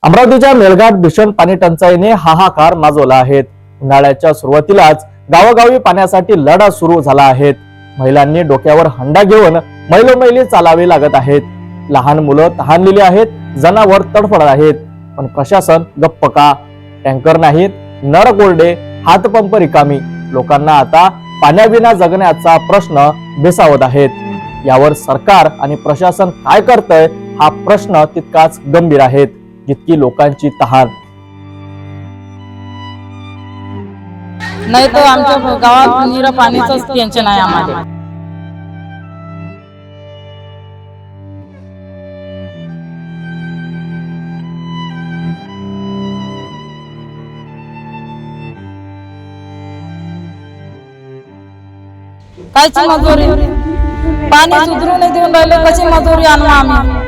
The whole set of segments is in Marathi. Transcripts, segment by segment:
अमरावतीच्या मेळघाट भीषण पाणी टंचाईने हाहाकार माजवला आहे। उन्हाळ्याच्या सुरुवातीलाच गावोगावी पाण्यासाठी लढा सुरू झाला आहे। महिलांनी डोक्यावर हंडा घेऊन मैलोमैली चालावे लागत आहेत। लहान मुलं तहानलेली आहेत, जनावर तडफडत आहेत, पण प्रशासन गप्प का? टँकर नाहीत, नळ कोरडे, हातपंप रिकामी। लोकांना आता पाण्याविना जगण्याचा प्रश्न भेसावत आहेत। यावर सरकार आणि प्रशासन काय करतंय हा प्रश्न तितकाच गंभीर आहे जितकी लोकांची तहान। नाही तर आमच्या गावात नीरा पाणीचंच टेन्शन आहे आम्हाला। कायची मजुरी? पाणी सुधरू नाही देऊन राहिले, कशी मजुरी आणू आम्ही?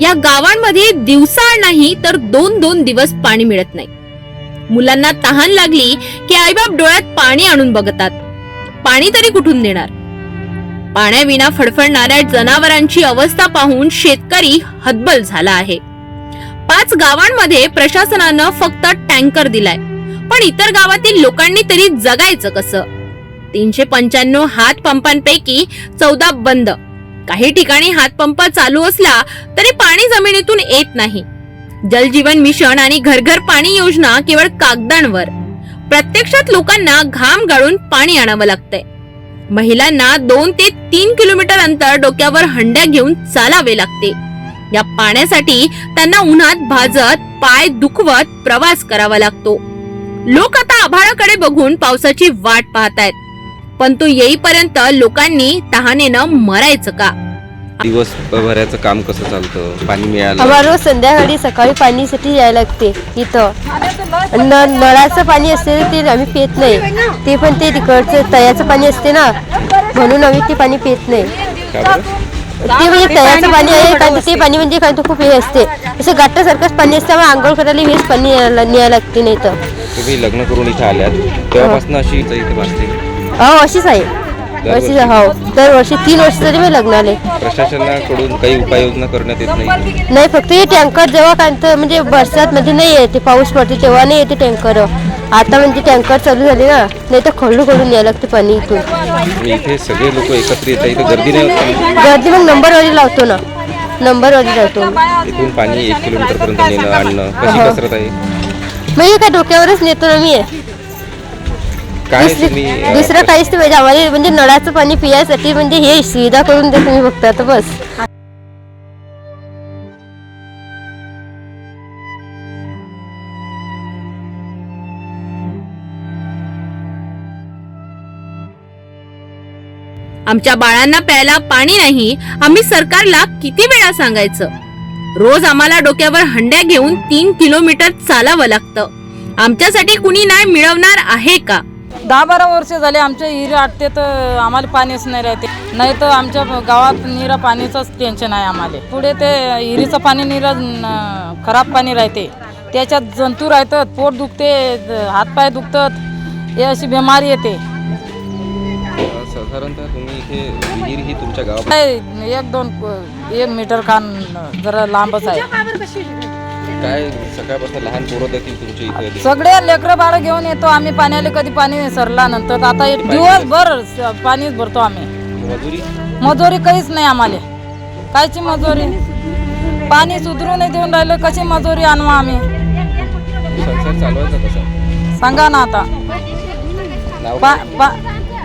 या गावांमध्ये दिवसाआड नाही तर 2-2 दिवस पाणी मिळत नाही। मुलांना तहान लागली की आईबाप डोळ्यात पाणी आणून बघतात, पाणी तरी कुठून देणार? पाण्याविना फडफडणाऱ्या जनावरांची अवस्था पाहून शेतकरी हतबल झाला आहे। 5 गावांमध्ये प्रशासनानं फक्त टँकर दिलाय, पण इतर गावातील लोकांनी तरी जगायचं कसं? 395 हातपंपांपैकी 14 बंद। काही ठिकाणी हातपंप चालू असला तरी पाणी जमिनीतून येत नाही। जलजीवन मिशन आणि घर घर पाणी योजना केवळ कागदांवर, प्रत्यक्षात लोकांना घाम गाळून पाणी आणावं लागतंय। महिलांना 2 ते 3 किलोमीटर अंतर डोक्यावर हंड्या घेऊन चालावे लागते। या पाण्यासाठी त्यांना उन्हात भाजत पाय दुखवत प्रवास करावा लागतो। लोक आता आभाळाकडे बघून पावसाची वाट पाहतायत, पण तो येईपर्यंत लोकांनी तहानेनं मरायचं का? दिवसभराचं काम कसं चालतं? पाणी मिळालं? आम्हाला रोज संध्याकाळी सकाळी पाणीसाठी यायला लागते इथं। नळाचं पाणी असते ते आम्ही पित नाही, ते पण ते तिकडचं तळ्याचं पाणी असते ना, म्हणून आम्ही ते पाणी पित नाही। ते म्हणजे तळ्याचं पाणी आहे, कारण ते पाणी म्हणजे काय खूप हे असते, असं गाठासारखंच पाणी असते, आम्हाला आंघोळ करायला हेच पाणी न्यायला लागते। नाही तर तुम्ही लग्न करून इथे आल्यात तेव्हापासून अशी इथे भासते? हो अशीच आहे, अशीच हो। दरवर्षी 3 वर्ष तरी मी लग्नाले। प्रशासनाकडून काही उपाययोजना करण्यात येत नाही? नाही, फक्त हे टँकर जेव्हा काय म्हणजे बरसात मध्ये नाही येते, पाऊस पडते तेव्हा नाही येते टँकर। आता म्हणजे टँकर चालू झाले ना, नाही तर खळू खळून यायला लागते पाणी इथून। इथे सगळे लोक एकत्र येतात, इथे गर्दी नाही होत? गर्दी मग नंबरवारी लावतो ना, नंबरवारी लावतो। इथून पाणी 1 किलोमीटर पर्यंत नेणं आणणं कशी कसरत आहे? मग काय डोक्यावरच नेतो ना मी, दुसरं काहीच नाही। आम्हाला म्हणजे नळाचं पाणी पिण्यासाठी म्हणजे हे सुविधा करून द्या तुम्ही फक्त, आता बस। आमच्या बाळांना प्यायला पाणी नाही, आम्ही सरकारला किती वेळा सांगायचं? रोज आम्हाला डोक्यावर हंड्या घेऊन 3 किलोमीटर चालावं लागतं। आमच्यासाठी कुणी नाही मिळवणार आहे का? 10-12 वर्ष झाले आमच्या हिरे आटते तर आम्हाला पाणीच नाही राहते। नाही तर आमच्या गावात नीरा पाणीचंच टेन्शन आहे आम्हाला। पुढे ते हिरीचं पाणी नीरा खराब पाणी राहते, त्याच्यात जंतू राहतात, पोट दुखते, हातपाय दुखतात, हे अशी बिमारी येते। साधारणतः तुम्ही इथे विहीर ही तुमच्या गावात 1 मीटर खान जरा लांबच आहे। काय सकाळपासून लहान पोरं देखील तुमच्या इथे? सगळे लेकरं बाळं घेऊन येतो आम्ही पाण्याला, कधी पाणी सरला नंतर। आता दिवसभर पाणीच भरतो आम्ही। मजुरी काहीच नाही आम्हाला, कायची मजुरी? पाणी सुधरू नाही देऊन राहिलं, कशी मजुरी आणू आम्ही? संसार चालवायचा कसा सांगा ना आता।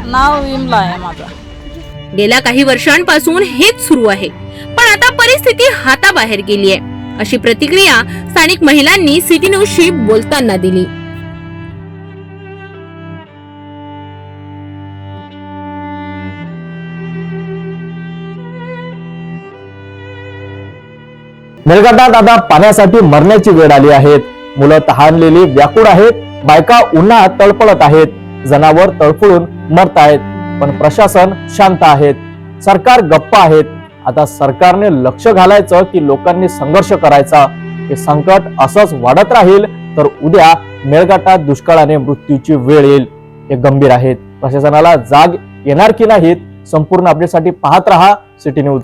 नाव विमला आहे माझा। गेल्या काही वर्षांपासून हेच सुरू आहे, पण आता परिस्थिती हाताबाहेर गेली आहे, अशी प्रतिक्रिया स्थानिक महिलांनी सिटी न्यूजशी बोलताना दिली। मेळघाटात आता पाण्यासाठी मरण्याची वेळ आली आहे। मुलं तहानलेली व्याकुळ आहेत, बायका उन्हात तळपळत आहेत, जनावर तळफळून मरतायत, पण प्रशासन शांत आहेत, सरकार गप्प आहेत। आता सरकारने लक्ष घालायचं की लोकांनी संघर्ष करायचा? हे संकट असंच वाढत राहील तर उद्या मेळघाटात दुष्काळाने मृत्यूची वेळ येईल हे गंभीर आहेत. प्रशासनाला जाग येणार की नाहीत, संपूर्ण अपडेटसाठी पाहत रहा सिटी न्यूज.